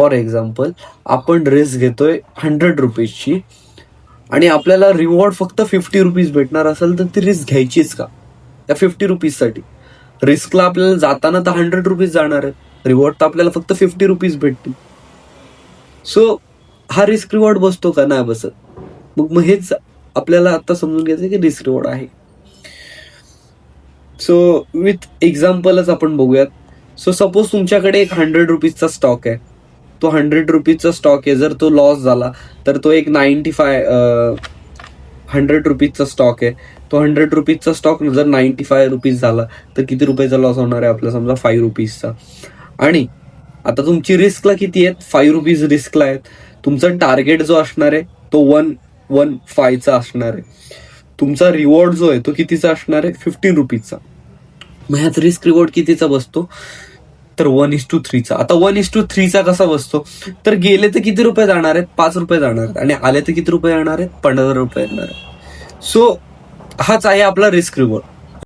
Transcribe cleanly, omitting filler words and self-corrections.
For example आपण risk घेतोय 100 रुपीजची आणि आपल्याला रिवॉर्ड फक्त 50 रुपीज भेटणार असेल तर ती रिस्क घ्यायचीच का त्या 50 रुपीजसाठी? रिस्कला आपल्याला जाताना तर 100 रुपीज जाणार आहे, रिवॉर्ड तर आपल्याला फक्त 50 रुपीज भेटतील. सो हा रिस्क रिवॉर्ड बसतो का? नाही बसत. मग हेच आपल्याला आता समजून घ्यायचं की रिस्क रिवॉर्ड आहे. सो विथ एक्झाम्पलच आपण बघूयात. सो सपोज तुमच्याकडे एक 100 रुपीजचा स्टॉक आहे. तो 100 रुपीजचा स्टॉक आहे. जर तो लॉस झाला तर तो एक 100 रुपीजचा स्टॉक आहे. तो 100 रुपीजचा स्टॉक जर 95 रुपीज झाला तर किती रुपयाचा लॉस होणार आहे आपला? समजा 5 रुपीजचा. आणि आता तुमची रिस्कला किती आहेत? 5 रुपीज रिस्कला आहेत. तुमचा टार्गेट जो असणार आहे तो 115चा असणार आहे. तुमचा रिवॉर्ड जो आहे तो कितीचा असणार आहे? 15 रुपीजचा. मग ह्यात रिस्क रिवॉर्ड कितीचा बसतो? तर 1:3चा. आता 1:3चा कसा बसतो? तर गेले तर किती रुपये जाणार आहेत? 5 रुपये जाणार आहेत. आणि आले तर किती रुपये येणार आहेत? 15 रुपये येणार आहेत. सो हाच आहे आपला रिस्क रिवॉर्ड.